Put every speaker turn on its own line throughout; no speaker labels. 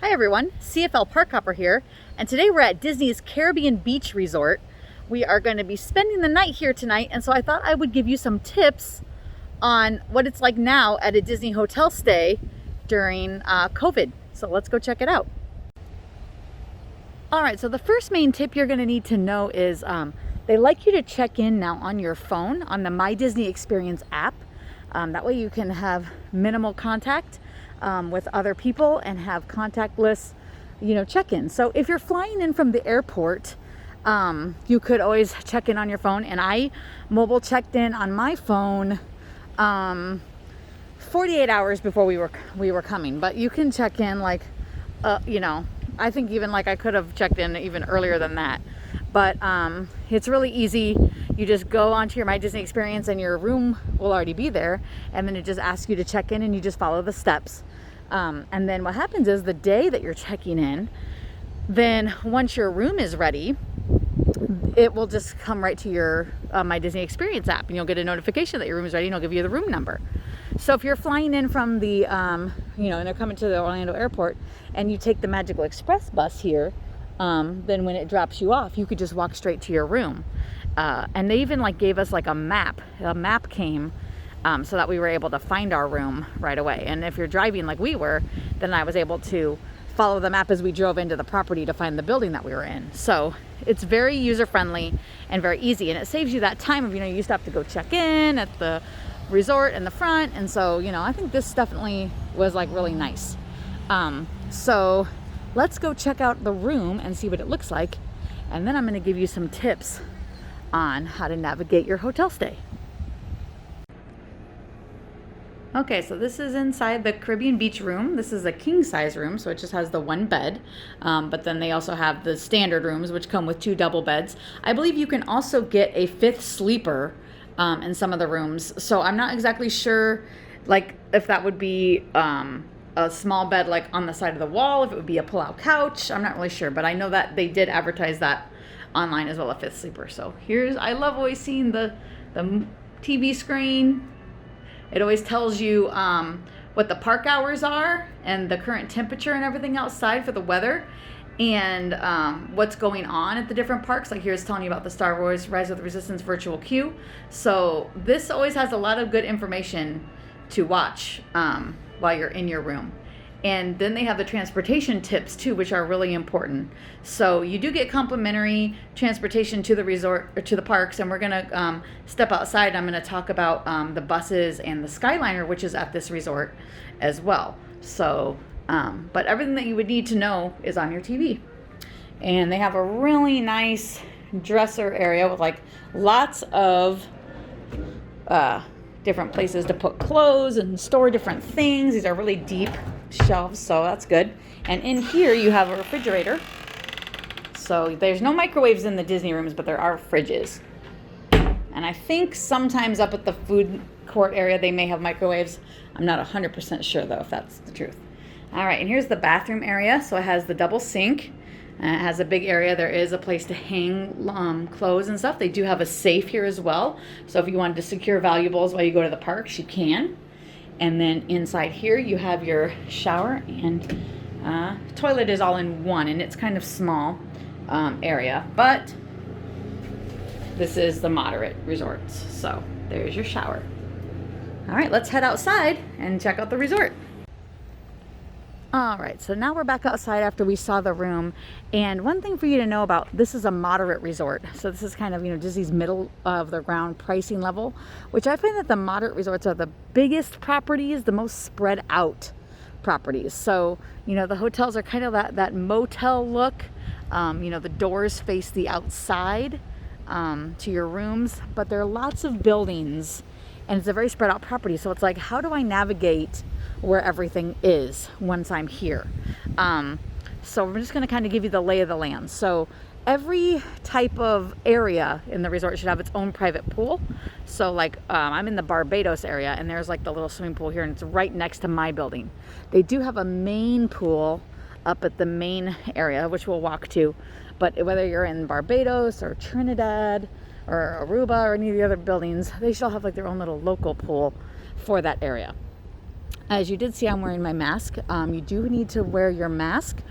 Hi everyone, CFL Park Hopper here, and today we're at Disney's Caribbean Beach Resort. We are going to be spending the night here tonight, and so I thought I would give you some tips on what it's like now at a Disney hotel stay during COVID. So let's go check it out. Alright, so the first main tip you're going to need to know is they like you to check in now on your phone on the My Disney Experience app. That way you can have minimal contact with other people and have contactless, check-in. So if you're flying in from the airport, you could always check in on your phone. And I mobile checked in on my phone 48 hours before we were coming. But you can check in I think even I could have checked in even earlier than that. But it's really easy. You just go onto your My Disney Experience and your room will already be there, and then it just asks you to check in and you just follow the steps. And then what happens is the day that you're checking in, then once your room is ready, it will just come right to your My Disney Experience app, and you'll get a notification that your room is ready, and it'll give you the room number. So if you're flying in from the, and they're coming to the Orlando airport, and you take the Magical Express bus here, then when it drops you off, you could just walk straight to your room. And they even gave us a map. A map came so that we were able to find our room right away. And if you're driving like we were, then I was able to follow the map as we drove into the property to find the building that we were in. So it's very user-friendly and very easy, and it saves you that time of, you used to have to go check in at the resort in the front. And so, I think this definitely was really nice. So let's go check out the room and see what it looks like. And then I'm going to give you some tips on how to navigate your hotel stay. Okay, so this is inside the Caribbean Beach room. This is a king size room, so it just has the one bed. But then they also have the standard rooms, which come with 2 double beds. I believe you can also get a 5th sleeper in some of the rooms. So I'm not exactly sure, if that would be a small bed on the side of the wall, if it would be a pull-out couch. I'm not really sure, but I know that they did advertise that online as well, a 5th sleeper. So I love always seeing the TV screen. It always tells you what the park hours are and the current temperature and everything outside for the weather, and what's going on at the different parks. Here's telling you about the Star Wars Rise of the Resistance virtual queue. So this always has a lot of good information to watch while you're in your room. And then they have the transportation tips too, which are really important. So you do get complimentary transportation to the resort or to the parks, and we're gonna step outside. I'm gonna talk about the buses and the Skyliner, which is at this resort as well. So, but everything that you would need to know is on your TV. And they have a really nice dresser area with lots of different places to put clothes and store different things. These are really deep shelves, so that's good. And in here you have a refrigerator. So there's no microwaves in the Disney rooms, but there are fridges. And I think sometimes up at the food court area they may have microwaves. I'm not 100% sure though if that's the truth. All right, and here's the bathroom area. So it has the double sink. It has a big area. There is a place to hang clothes and stuff. They do have a safe here as well. So if you wanted to secure valuables while you go to the parks, you can. And then inside here you have your shower, and toilet is all in one, and it's kind of small area. But this is the moderate resorts. So there's your shower. All right, let's head outside and check out the resort. All right, so now we're back outside after we saw the room. And one thing for you to know about, this is a moderate resort. So this is kind of, Disney's middle of the ground pricing level, which I find that the moderate resorts are the biggest properties, the most spread out properties. So, the hotels are kind of that motel look. The doors face the outside to your rooms, but there are lots of buildings, and it's a very spread out property. So it's how do I navigate where everything is once I'm here? So we're just going to kind of give you the lay of the land. So every type of area in the resort should have its own private pool. So I'm in the Barbados area, and there's the little swimming pool here, and it's right next to my building. They do have a main pool up at the main area, which we'll walk to. But whether you're in Barbados or Trinidad or Aruba or any of the other buildings, they still have their own little local pool for that area. As you did see, I'm wearing my mask. You do need to wear your mask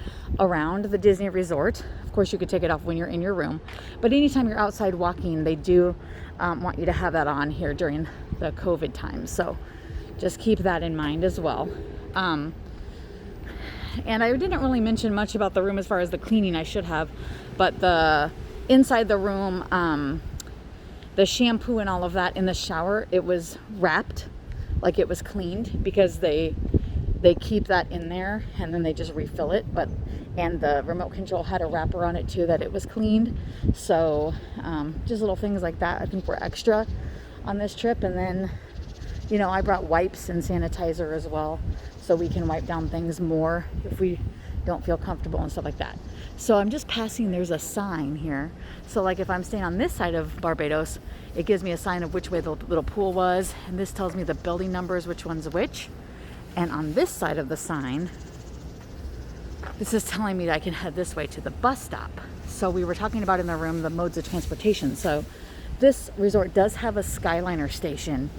around the Disney resort. Of course, you could take it off when you're in your room, but anytime you're outside walking, they do want you to have that on here during the COVID time. So just keep that in mind as well. And I didn't really mention much about the room as far as the cleaning. I should have, but the inside the room, the shampoo and all of that in the shower, it was wrapped like it was cleaned, because they keep that in there and then they just refill it. And the remote control had a wrapper on it too that it was cleaned. So just little things like that I think were extra on this trip. And then, you know, I brought wipes and sanitizer as well, so we can wipe down things more if we don't feel comfortable and stuff like that. So I'm just passing, there's a sign here. So like if I'm staying on this side of Barbados, it gives me a sign of which way the little pool was, and this tells me the building numbers, which one's which. And on this side of the sign, this is telling me that I can head this way to the bus stop. So we were talking about in the room the modes of transportation. So this resort does have a Skyliner station,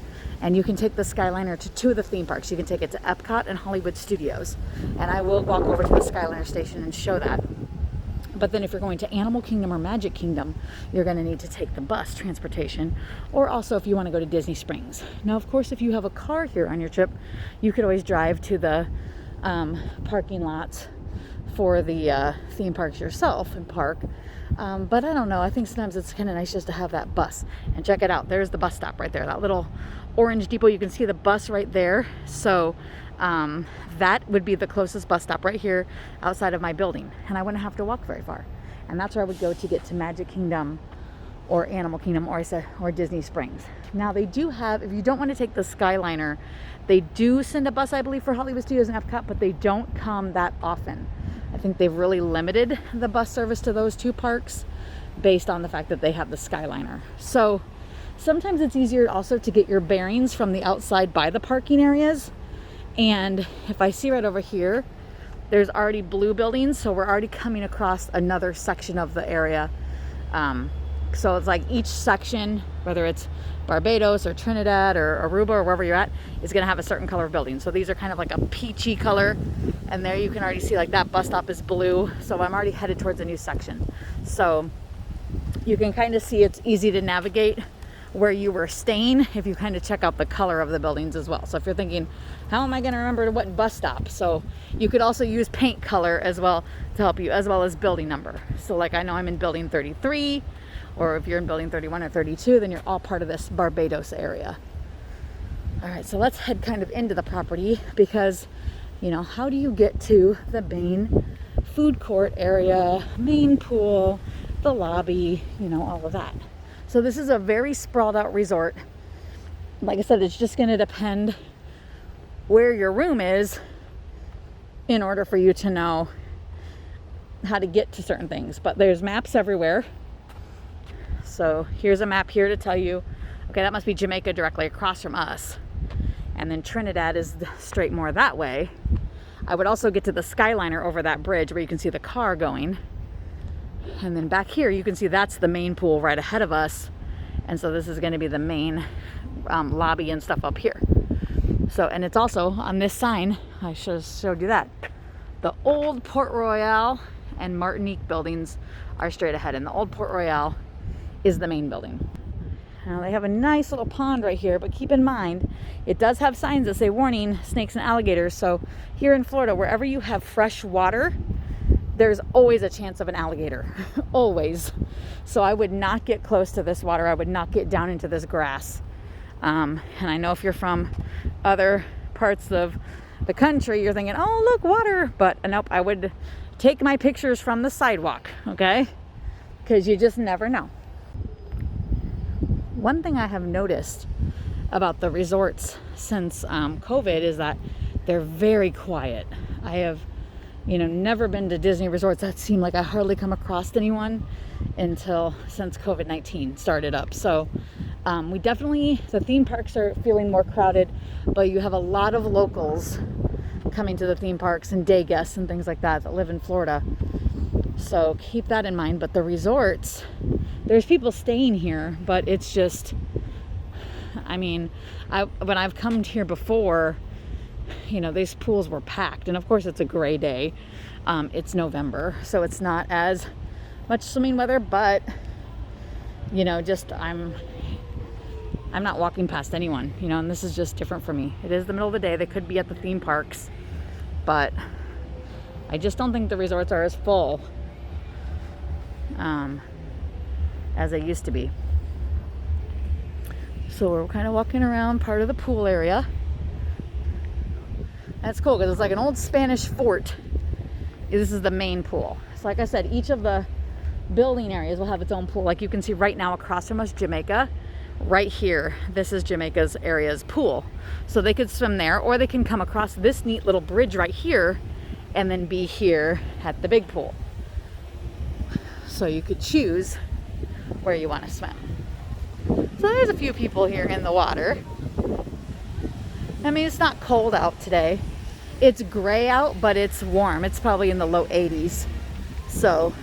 and you can take the Skyliner to two of the theme parks. You can take it to Epcot and Hollywood Studios, and I will walk over to the Skyliner station and show that. But then if you're going to Animal Kingdom or Magic Kingdom, you're going to need to take the bus transportation, or also if you want to go to Disney Springs. Now, of course, if you have a car here on your trip, you could always drive to the parking lots for the theme parks yourself and park. But I don't know, I think sometimes it's kind of nice just to have that bus. And check it out, there's the bus stop right there, that little orange depot. You can see the bus right there. So that would be the closest bus stop right here outside of my building, and I wouldn't have to walk very far. And that's where I would go to get to Magic Kingdom or Animal Kingdom or Disney Springs. Now they do have, if you don't want to take the Skyliner, they do send a bus, I believe, for Hollywood Studios and Epcot, but they don't come that often. I think they've really limited the bus service to those two parks based on the fact that they have the Skyliner. So sometimes it's easier also to get your bearings from the outside by the parking areas. And if I see right over here, there's already blue buildings, so we're already coming across another section of the area. So it's like each section, whether it's Barbados or Trinidad or Aruba or wherever you're at, is going to have a certain color of building. So these are kind of like a peachy color, and there you can already see like that bus stop is blue. So I'm already headed towards a new section. So you can kind of see it's easy to navigate where you were staying if you kind of check out the color of the buildings as well. So if you're thinking, how am I going to remember what bus stop? So you could also use paint color as well to help you, as well as building number. So like I know I'm in building 33, or if you're in building 31 or 32, then you're all part of this Barbados area. All right, so let's head kind of into the property, because, you know, how do you get to the main food court area, main pool, the lobby, you know, all of that. So this is a very sprawled out resort. Like I said, it's just going to depend where your room is in order for you to know how to get to certain things. But there's maps everywhere. So here's a map here to tell you, okay, that must be Jamaica directly across from us. And then Trinidad is straight more that way. I would also get to the Skyliner over that bridge where you can see the car going. And then back here, you can see that's the main pool right ahead of us. And so this is going to be the main lobby and stuff up here. So, and it's also on this sign, I should have showed you that. The old Port Royale and Martinique buildings are straight ahead. And the old Port Royale is the main building. Now they have a nice little pond right here, but keep in mind, it does have signs that say warning, snakes and alligators. So here in Florida, wherever you have fresh water, there's always a chance of an alligator, always. So I would not get close to this water. I would not get down into this grass. And I know if you're from other parts of the country, you're thinking, oh, look, water. But nope, I would take my pictures from the sidewalk, okay? Because you just never know. One thing I have noticed about the resorts since COVID is that they're very quiet. I have never been to Disney resorts that seem like I hardly come across anyone until since COVID-19 started up. So the theme parks are feeling more crowded, but you have a lot of locals coming to the theme parks and day guests and things like that live in Florida. So keep that in mind. But the resorts, there's people staying here, but it's just, when I've come here before, you know, these pools were packed. And of course it's a gray day. It's November, so it's not as much swimming weather, but you know, just I'm not walking past anyone, you know, and this is just different for me. It is the middle of the day. They could be at the theme parks, but I just don't think the resorts are as full as they used to be. So we're kind of walking around part of the pool area. That's cool because it's like an old Spanish fort. This is the main pool. So like I said, each of the building areas will have its own pool. Like you can see right now across from us, Jamaica. Right here, this is Jamaica's area's pool. So they could swim there, or they can come across this neat little bridge right here and then be here at the big pool. So you could choose where you want to swim. So there's a few people here in the water. I mean, it's not cold out today. It's gray out, but it's warm. It's probably in the low 80s. So,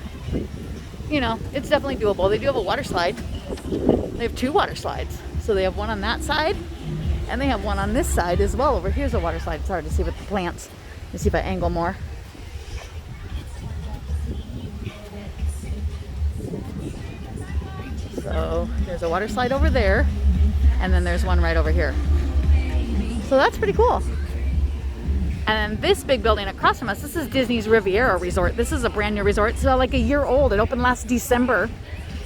you know, it's definitely doable. They do have a water slide. They have 2 water slides. So they have one on that side, and they have one on this side as well. Over here's a water slide. It's hard to see with the plants. Let me see if I angle more. So there's a water slide over there, and then there's one right over here. So that's pretty cool. And then this big building across from us, this is Disney's Riviera Resort. This is a brand new resort. It's like a year old. It opened last December,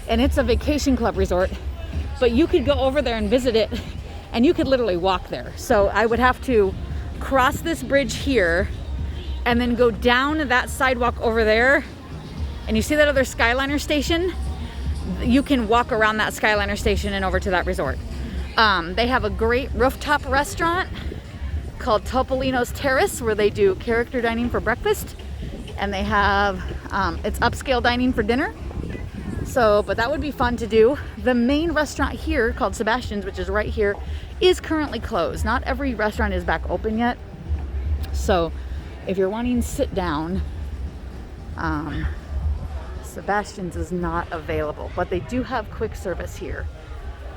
and it's a vacation club resort. But you could go over there and visit it, and you could literally walk there. So I would have to cross this bridge here and then go down that sidewalk over there. And you see that other Skyliner station? You can walk around that Skyliner station and over to that resort. They have a great rooftop restaurant called Topolino's Terrace, where they do character dining for breakfast, and they have it's upscale dining for dinner. So, but that would be fun to do. The main restaurant here, called Sebastian's, which is right here, is currently closed. Not every restaurant is back open yet. So if you're wanting to sit down, Sebastian's is not available, but they do have quick service here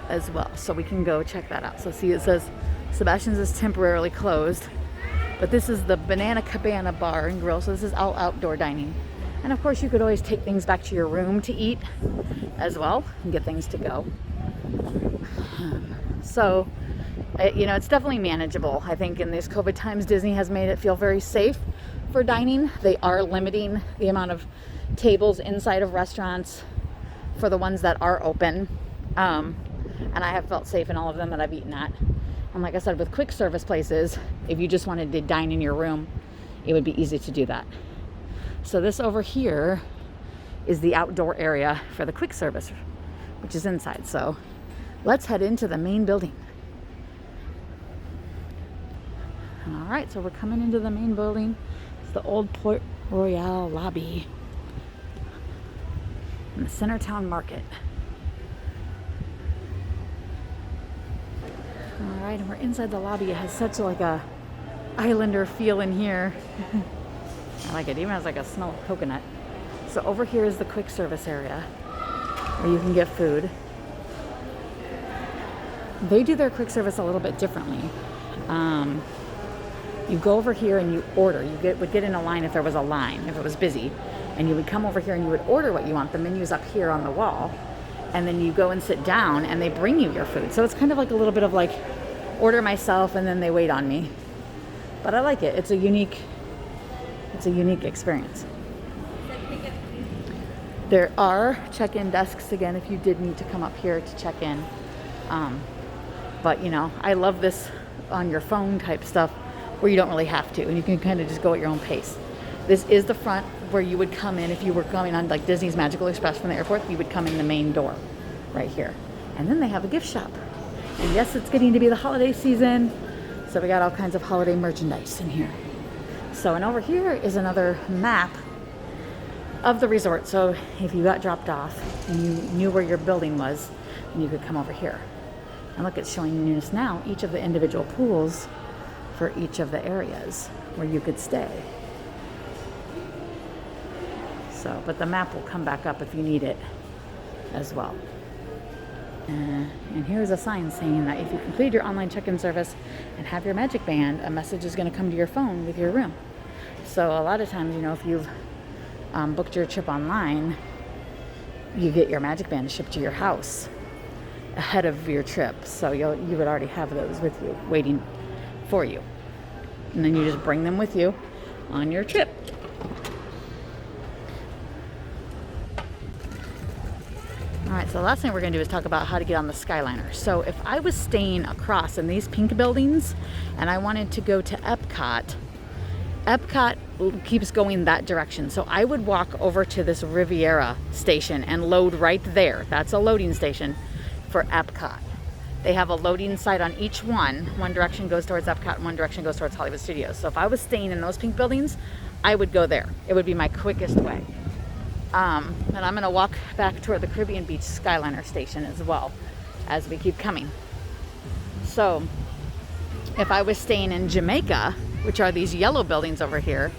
as well. So we can go check that out. So see, it says Sebastian's is temporarily closed, but this is the Banana Cabana Bar and Grill. So this is all outdoor dining. And of course you could always take things back to your room to eat as well and get things to go. So, you know, it's definitely manageable. I think in these COVID times, Disney has made it feel very safe for dining. They are limiting the amount of tables inside of restaurants for the ones that are open. And I have felt safe in all of them that I've eaten at. And like I said, with quick service places, if you just wanted to dine in your room, it would be easy to do that. So this over here is the outdoor area for the quick service, which is inside. So let's head into the main building. All right, so we're coming into the main building. It's the old Port Royale lobby in the Centertown Market. All right, and we're inside the lobby. It has such like a islander feel in here. I like it. Even has like a smell of coconut. So over here is the quick service area where you can get food. They do their quick service a little bit differently. You go over here and you order. You would get in a line if there was a line, if it was busy. And you would come over here and you would order what you want. The menu's up here on the wall. And then you go and sit down and they bring you your food. So it's kind of like a little bit of like order myself and then they wait on me. But I like it. It's a unique experience. There are check-in desks again if you did need to come up here to check in. But you know, I love this on your phone type stuff where you don't really have to and you can kind of just go at your own pace. This is the front where you would come in if you were going on like Disney's Magical Express from the airport. You would come in the main door right here. And then they have a gift shop. And yes, it's getting to be the holiday season. So we got all kinds of holiday merchandise in here. So, and over here is another map of the resort. So if you got dropped off and you knew where your building was, then you could come over here. And look, it's showing us now each of the individual pools for each of the areas where you could stay. So, but the map will come back up if you need it as well. And here's a sign saying that if you complete your online check-in service and have your Magic Band, a message is going to come to your phone with your room. So a lot of times, you know, if you've booked your trip online, you get your Magic Band shipped to your house ahead of your trip. So you would already have those with you, waiting for you. And then you just bring them with you on your trip. All right, so the last thing we're going to do is talk about how to get on the Skyliner. So if I was staying across in these pink buildings and I wanted to go to Epcot, Epcot keeps going that direction. So I would walk over to this Riviera station and load right there. That's a loading station for Epcot. They have a loading site on each one. One direction goes towards Epcot and one direction goes towards Hollywood Studios. So if I was staying in those pink buildings, I would go there. It would be my quickest way. And I'm going to walk back toward the Caribbean Beach Skyliner station as well as we keep coming. So if I was staying in Jamaica, which are these yellow buildings over here,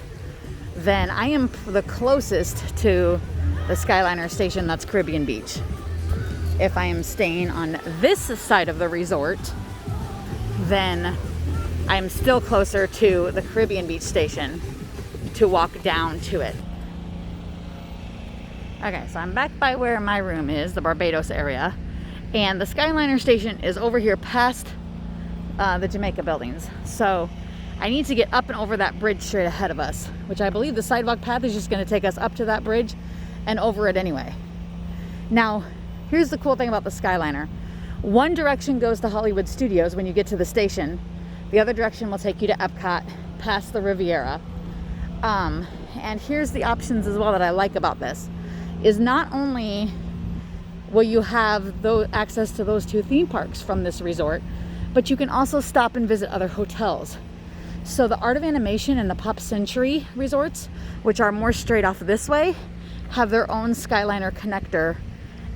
then I am the closest to the Skyliner station, that's Caribbean Beach. If I am staying on this side of the resort, then I'm still closer to the Caribbean Beach station to walk down to it. Okay, so I'm back by where my room is, the Barbados area, and the Skyliner station is over here past the Jamaica buildings. So I need to get up and over that bridge straight ahead of us, which I believe the sidewalk path is just going to take us up to that bridge and over it anyway. Now, here's the cool thing about the Skyliner. One direction goes to Hollywood Studios when you get to the station. The other direction will take you to Epcot past the Riviera. And here's the options as well that I like about this. Is not only will you have access to those two theme parks from this resort, but you can also stop and visit other hotels. So the Art of Animation and the Pop Century resorts, which are more straight off this way, have their own Skyliner connector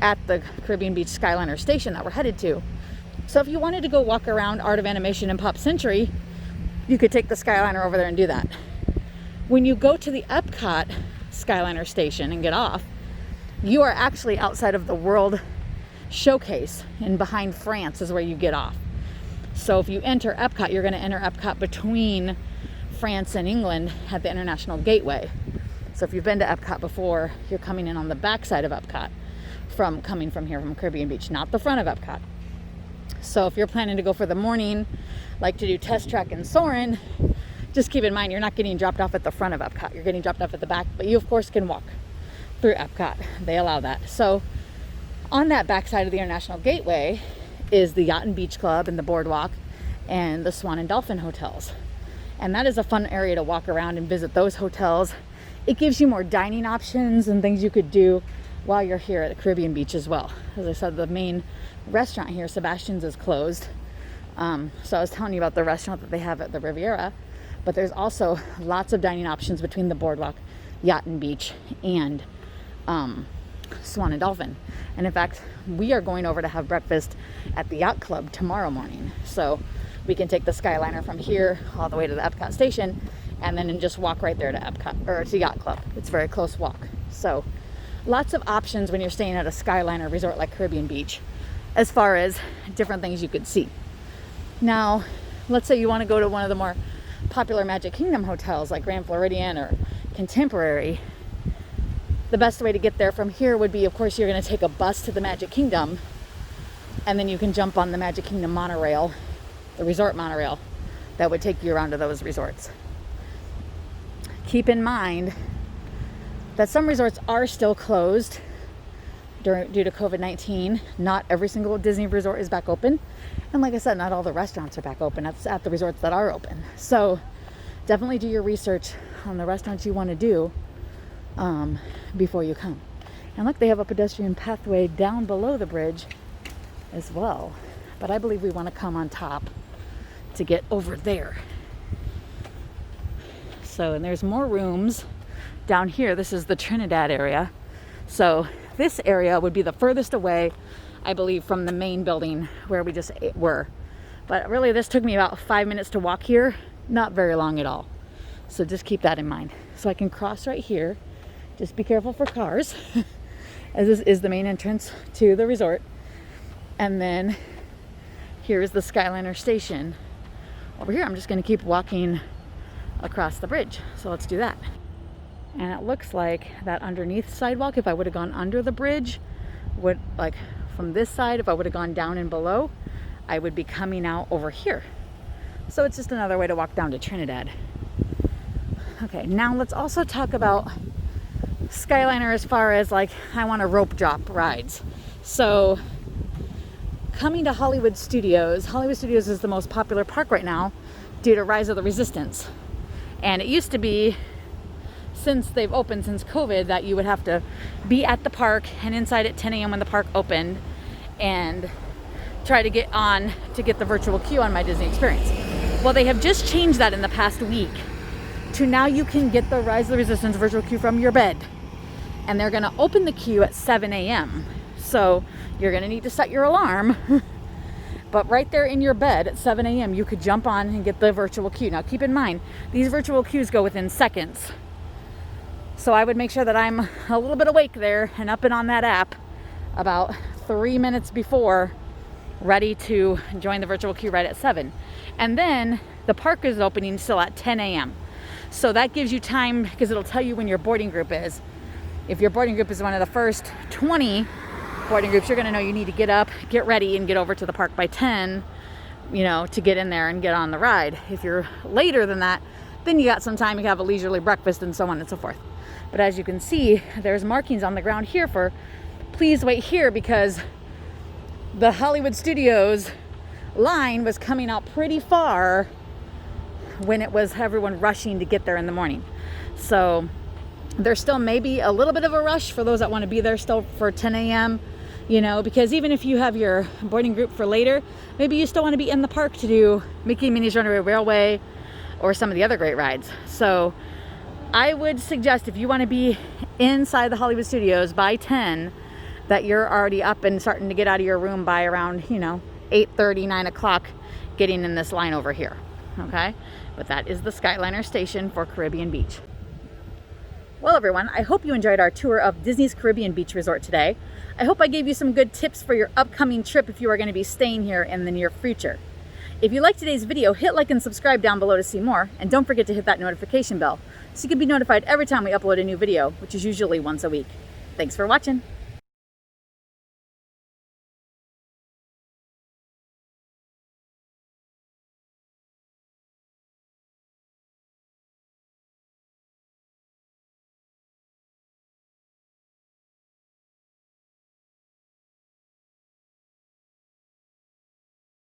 at the Caribbean Beach Skyliner station that we're headed to. So if you wanted to go walk around Art of Animation and Pop Century, you could take the Skyliner over there and do that. When you go to the Epcot Skyliner station and get off, you are actually outside of the World Showcase, and behind France is where you get off. So if you enter Epcot, you're going to enter Epcot between France and England at the International Gateway. So if you've been to Epcot before, you're coming in on the back side of Epcot coming from here from Caribbean Beach, not the front of Epcot. So if you're planning to go for the morning, like to do Test Track and Soarin', just keep in mind you're not getting dropped off at the front of Epcot. You're getting dropped off at the back, but you of course can walk through Epcot. They allow that. So on that backside of the International Gateway is the Yacht and Beach Club and the Boardwalk and the Swan and Dolphin hotels. And that is a fun area to walk around and visit those hotels. It gives you more dining options and things you could do while you're here at the Caribbean Beach as well. As I said, the main restaurant here, Sebastian's, is closed. So I was telling you about the restaurant that they have at the Riviera, but there's also lots of dining options between the Boardwalk, Yacht and Beach, and Swan and Dolphin. And in fact, we are going over to have breakfast at the Yacht Club tomorrow morning. So we can take the Skyliner from here all the way to the Epcot station and then just walk right there to Epcot or to Yacht Club. It's a very close walk. So lots of options when you're staying at a Skyliner resort like Caribbean Beach as far as different things you could see. Now, let's say you want to go to one of the more popular Magic Kingdom hotels like Grand Floridian or Contemporary. The best way to get there from here would be, of course, you're going to take a bus to the Magic Kingdom, and then you can jump on the Magic Kingdom monorail, the resort monorail, that would take you around to those resorts. Keep in mind that some resorts are still closed due to COVID-19. Not every single Disney resort is back open. And like I said, not all the restaurants are back open. That's at the resorts that are open. So definitely do your research on the restaurants you want to do before you come. And look, they have a pedestrian pathway down below the bridge as well. But I believe we want to come on top to get over there. So, and there's more rooms down here. This is the Trinidad area. So this area would be the furthest away, I believe, from the main building where we just were. But really, this took me about 5 minutes to walk here. Not very long at all. So just keep that in mind. So I can cross right here. Just be careful for cars, as this is the main entrance to the resort. And then here's the Skyliner station. Over here, I'm just going to keep walking across the bridge. So let's do that. And it looks like that underneath sidewalk, if I would have gone under the bridge, would, like from this side, if I would have gone down and below, I would be coming out over here. So it's just another way to walk down to Trinidad. Okay, now let's also talk about Skyliner as far as like, I want to rope drop rides. So coming to Hollywood Studios is the most popular park right now due to Rise of the Resistance. And it used to be, since they've opened since COVID, that you would have to be at the park and inside at 10 a.m. when the park opened and try to get on to get the virtual queue on My Disney Experience. Well, they have just changed that in the past week to now you can get the Rise of the Resistance virtual queue from your bed. And they're gonna open the queue at 7 a.m. So you're gonna need to set your alarm. But right there in your bed at 7 a.m. you could jump on and get the virtual queue. Now keep in mind, these virtual queues go within seconds. So I would make sure that I'm a little bit awake there and up and on that app about 3 minutes before, ready to join the virtual queue right at 7. And then the park is opening still at 10 a.m. So that gives you time, because it'll tell you when your boarding group is. If your boarding group is one of the first 20 boarding groups, you're going to know you need to get up, get ready, and get over to the park by 10, to get in there and get on the ride. If you're later than that, then you got some time, you can have a leisurely breakfast and so on and so forth. But as you can see, there's markings on the ground here for please wait here, because the Hollywood Studios line was coming out pretty far when it was everyone rushing to get there in the morning. So there's still maybe a little bit of a rush for those that want to be there still for 10 a.m. Because even if you have your boarding group for later, maybe you still want to be in the park to do Mickey and Minnie's Runaway Railway or some of the other great rides. So I would suggest, if you want to be inside the Hollywood Studios by 10, that you're already up and starting to get out of your room by around, 8:30, 9 o'clock, getting in this line over here. Okay? But that is the Skyliner station for Caribbean Beach. Well, everyone, I hope you enjoyed our tour of Disney's Caribbean Beach Resort today. I hope I gave you some good tips for your upcoming trip if you are going to be staying here in the near future. If you liked today's video, hit like and subscribe down below to see more, and don't forget to hit that notification bell so you can be notified every time we upload a new video, which is usually once a week. Thanks for watching.